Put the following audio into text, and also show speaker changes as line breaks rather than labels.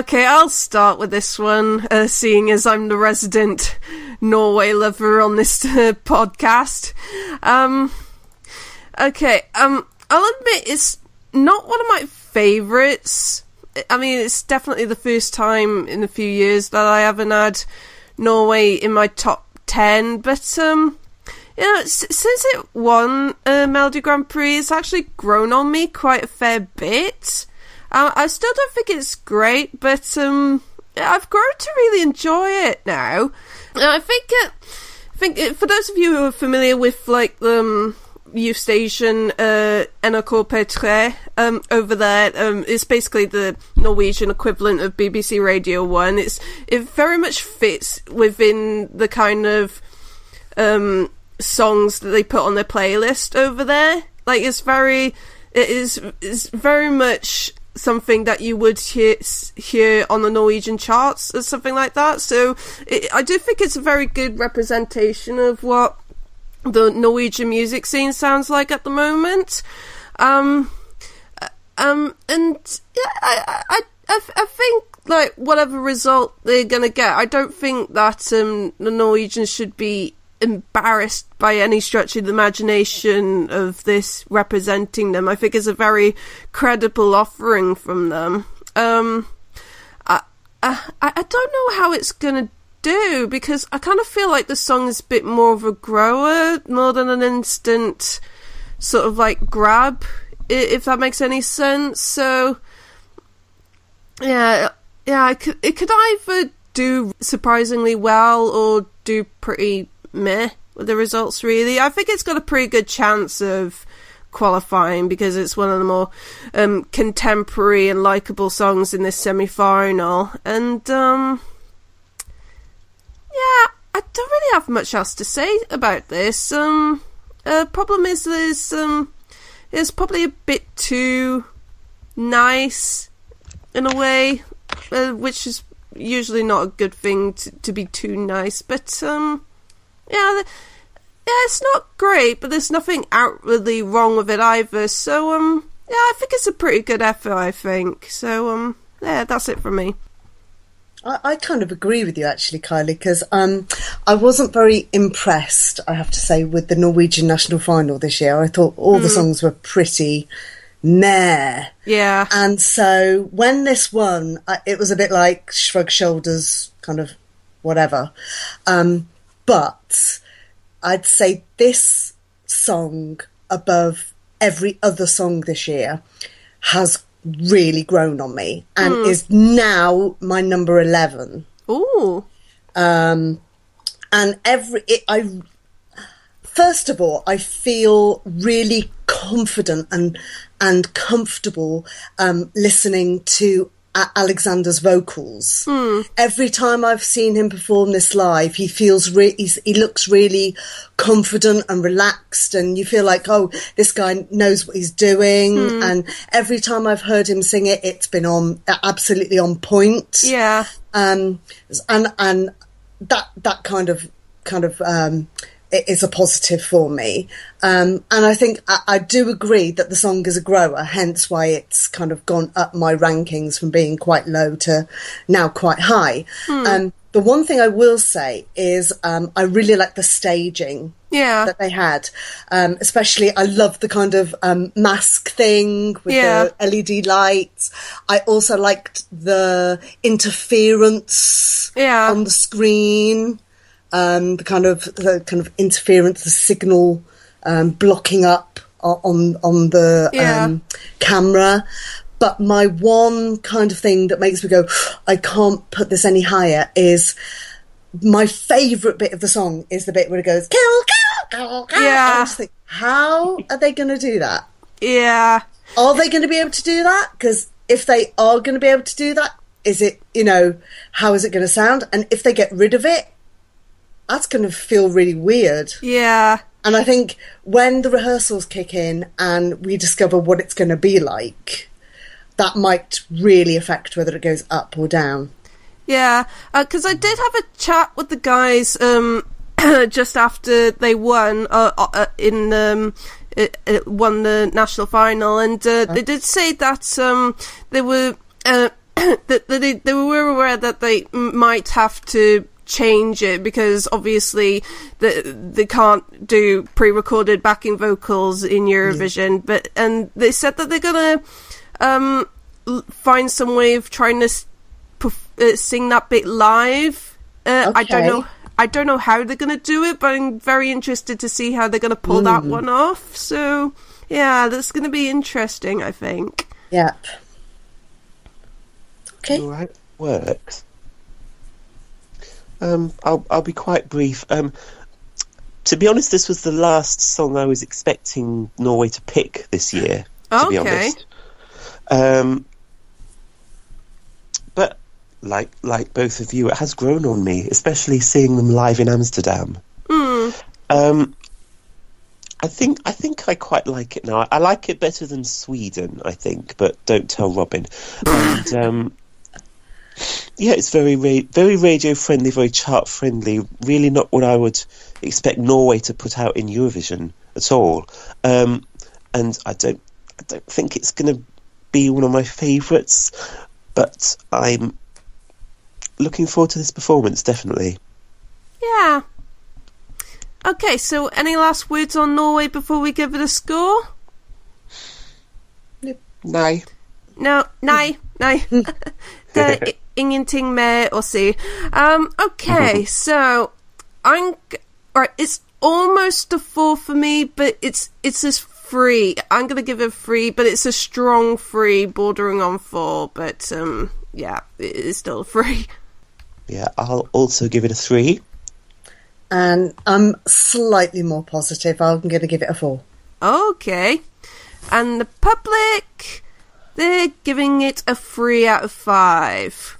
Okay, I'll start with this one, seeing as I'm the resident Norway lover on this podcast. Okay, I'll admit it's not one of my favourites. I mean, it's definitely the first time in a few years that I haven't had Norway in my top 10, but, you know, since it won Melody Grand Prix, it's actually grown on me quite a fair bit. I still don't think it's great, but I've grown to really enjoy it now. I think for those of you who are familiar with like the youth station NRK P3 over there, it's basically the Norwegian equivalent of BBC Radio 1. It very much fits within the kind of songs that they put on their playlist over there. Like it's very much something that you would hear on the Norwegian charts or something like that. So I do think it's a very good representation of what the Norwegian music scene sounds like at the moment. And yeah, I think like whatever result they're gonna get, I don't think that the Norwegians should be embarrassed by any stretch of the imagination of this representing them. I think it's a very credible offering from them. I don't know how it's gonna do, because I kind of feel like the song is a bit more of a grower more than an instant sort of like grab, if that makes any sense. So yeah, it could either do surprisingly well or do pretty meh with the results, really. I think it's got a pretty good chance of qualifying because it's one of the more contemporary and likeable songs in this semi-final. And yeah, I don't really have much else to say about this. Problem is it's probably a bit too nice in a way, which is usually not a good thing to be too nice, but yeah, it's not great, but there's nothing outwardly wrong with it either. So, yeah, I think it's a pretty good effort, I think. So, yeah, that's it from me.
I kind of agree with you, actually, Kylie, because I wasn't very impressed, I have to say, with the Norwegian national final this year. I thought all the songs were pretty meh.
Yeah.
And so when this won, it was a bit like shrug shoulders, kind of whatever. But I'd say this song above every other song this year has really grown on me and is now my number 11.
Ooh.
And first of all, I feel really confident and comfortable listening to Alexander's vocals. Every time I've seen him perform this live, he feels he looks really confident and relaxed, and you feel like, oh, this guy knows what he's doing. And every time I've heard him sing it, it's been absolutely on point.
Yeah.
And that kind of it is a positive for me. And I think I do agree that the song is a grower, hence why it's kind of gone up my rankings from being quite low to now quite high. The one thing I will say is I really like the staging that they had. Especially, I love the kind of mask thing with the LED lights. I also liked the interference on the screen. The kind of interference, the signal blocking up on the camera. But my one kind of thing that makes me go, I can't put this any higher, is my favourite bit of the song is the bit where it goes, kill, kill, kill.
Yeah.
I just think, how are they going to do that?
Yeah.
Are they going to be able to do that? Because if they are going to be able to do that, is it, how is it going to sound? And if they get rid of it, that's going to feel really weird.
Yeah.
And I think when the rehearsals kick in and we discover what it's going to be like, that might really affect whether it goes up or down. Yeah,
because I did have a chat with the guys just after they won won the national final, and they did say that they were that they were aware that they might have to change it because obviously they can't do pre-recorded backing vocals in Eurovision, and they said that they're gonna find some way of trying to sing that bit live.
Okay.
I don't know how they're gonna do it, but I'm very interested to see how they're gonna pull that one off. So yeah, that's gonna be interesting, I think.
Yep. Okay.
All right, works. I'll be quite brief. To be honest, this was the last song I was expecting Norway to pick this year. To be honest, but like both of you, it has grown on me, especially seeing them live in Amsterdam. I think I quite like it now. I like it better than Sweden, I think, but don't tell Robin. And yeah, it's very radio friendly, very chart friendly. Really, not what I would expect Norway to put out in Eurovision at all. And I don't think it's going to be one of my favourites, but I'm looking forward to this performance, definitely.
Yeah. Okay, so any last words on Norway before we give it a score?
No.
No, nej. Det är ingenting mer att se. Okay, so it's almost a 4 for me, but it's a 3. I'm gonna give it a 3, but it's a strong 3, bordering on 4. But yeah, it is still a 3.
Yeah, I'll also give it a 3.
And I'm slightly more positive. I'm going to give it a 4.
Okay, and the public, they're giving it a 3 out of 5.